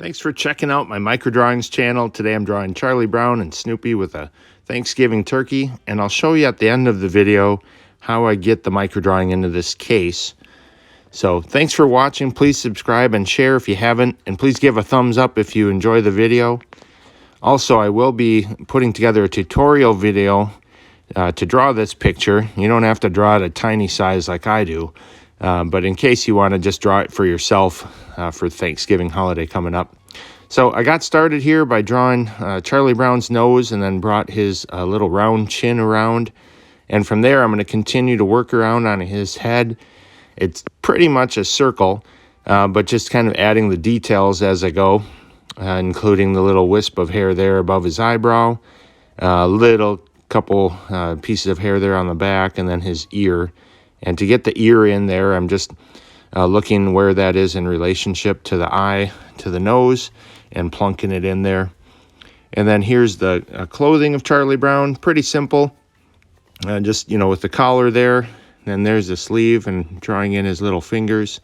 Thanks for checking out my microdrawings channel. Today I'm drawing Charlie Brown and Snoopy with a Thanksgiving turkey, and I'll show you at the end of the video how I get the microdrawing into this case. So thanks for watching. Please subscribe and share if you haven't, and please give a thumbs up if you enjoy the video. Also, I will be putting together a tutorial video to draw this picture. You don't have to draw it a tiny size like I do. But in case you want to just draw it for yourself for Thanksgiving holiday coming up. So I got started here by drawing Charlie Brown's nose and then brought his little round chin around. And from there, I'm going to continue to work around on his head. It's pretty much a circle, but just kind of adding the details as I go, including the little wisp of hair there above his eyebrow, little couple pieces of hair there on the back, and then his ear. And to get the ear in there, I'm just looking where that is in relationship to the eye, to the nose, and plunking it in there. And then here's the clothing of Charlie Brown. Pretty simple. Just, with the collar there. Then there's the sleeve and drawing in his little fingers.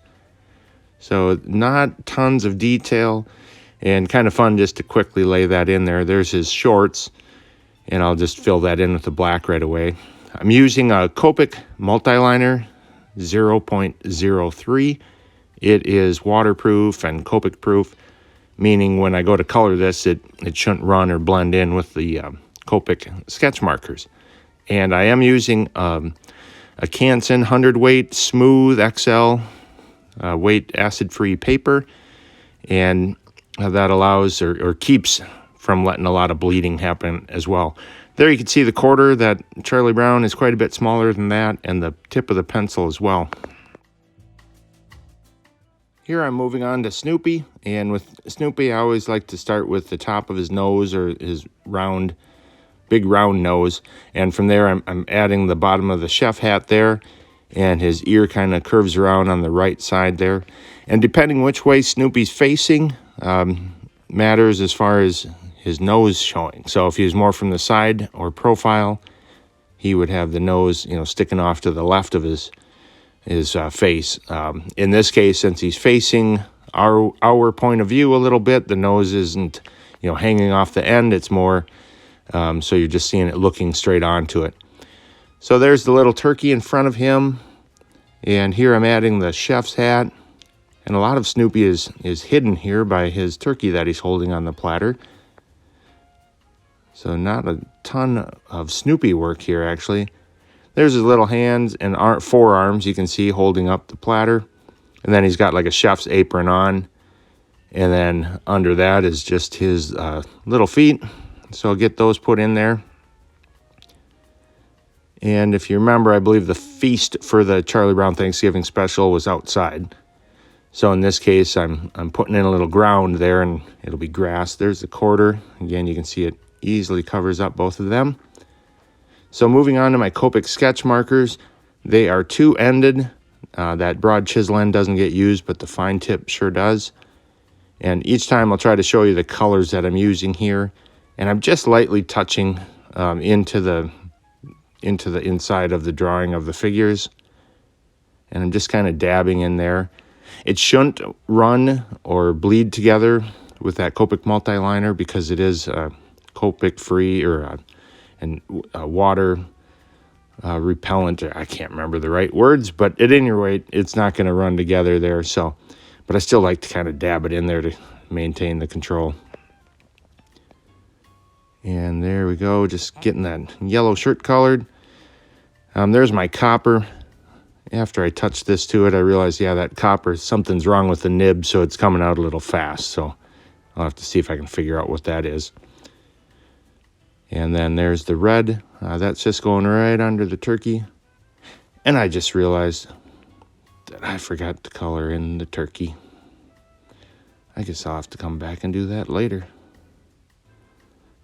So not tons of detail and kind of fun just to quickly lay that in there. There's his shorts, and I'll just fill that in with the black right away. I'm using a Copic Multiliner 0.03. It is waterproof and Copic proof, meaning when I go to color this, it shouldn't run or blend in with the Copic sketch markers. And I am using a Canson 100 weight smooth XL weight acid-free paper, and that allows or keeps from letting a lot of bleeding happen as well. There you can see the quarter that Charlie Brown is quite a bit smaller than that, and the tip of the pencil as well. Here I'm moving on to Snoopy, and with Snoopy I always like to start with the top of his nose, or his big round nose, and from there I'm adding the bottom of the chef hat there, and his ear kind of curves around on the right side there. And depending which way Snoopy's facing matters as far as his nose showing. So if he was more from the side or profile, he would have the nose, sticking off to the left of his face. In this case, since he's facing our point of view a little bit, the nose isn't, hanging off the end. It's more, so you're just seeing it looking straight onto it. So there's the little turkey in front of him, and here I'm adding the chef's hat. And a lot of Snoopy is hidden here by his turkey that he's holding on the platter. So not a ton of Snoopy work here, actually. There's his little hands and forearms, you can see, holding up the platter. And then he's got like a chef's apron on. And then under that is just his little feet. So I'll get those put in there. And if you remember, I believe the feast for the Charlie Brown Thanksgiving special was outside. So in this case, I'm putting in a little ground there, and it'll be grass. There's the quarter. Again, you can see it easily covers up both of them. So moving on to my Copic sketch markers, they are two-ended. That broad chisel end doesn't get used, but the fine tip sure does. And each time I'll try to show you the colors that I'm using here, and I'm just lightly touching into the inside of the drawing of the figures, and I'm just kind of dabbing in there. It shouldn't run or bleed together with that Copic Multiliner because it is Copic free and water repellent. I can't remember the right words, but at any rate, it's not going to run together there. So, but I still like to kind of dab it in there to maintain the control. And there we go, just getting that yellow shirt colored. There's my copper. After I touched this to it, I realized, yeah, that copper, something's wrong with the nib, so it's coming out a little fast. So I'll have to see if I can figure out what that is. And then there's the red. That's just going right under the turkey. And I just realized that I forgot to color in the turkey. I guess I'll have to come back and do that later.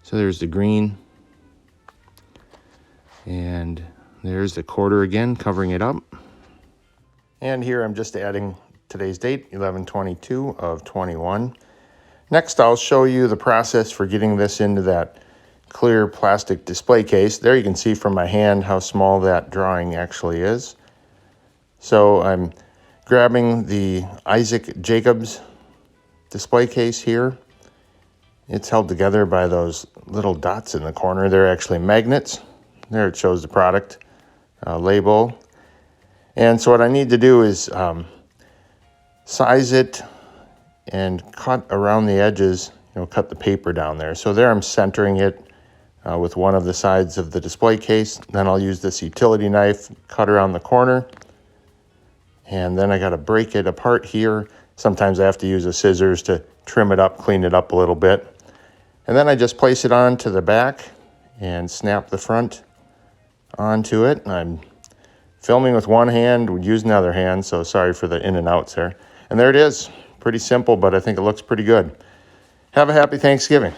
So there's the green. And there's the quarter again, covering it up. And here I'm just adding today's date, 11/22 of 21. Next, I'll show you the process for getting this into that clear plastic display case. There you can see from my hand how small that drawing actually is. So I'm grabbing the Isaac Jacobs display case here, it's held together by those little dots in the corner. They're actually magnets. There it shows the product label. And so what I need to do is size it and cut around the edges, cut the paper down there. So there I'm centering it with one of the sides of the display case. Then I'll use this utility knife, cut around the corner. And then I got to break it apart here. Sometimes I have to use a scissors to trim it up, clean it up a little bit. And then I just place it onto the back and snap the front onto it. I'm filming with one hand, would use another hand, so sorry for the in and outs there. And there it is. Pretty simple, but I think it looks pretty good. Have a happy Thanksgiving.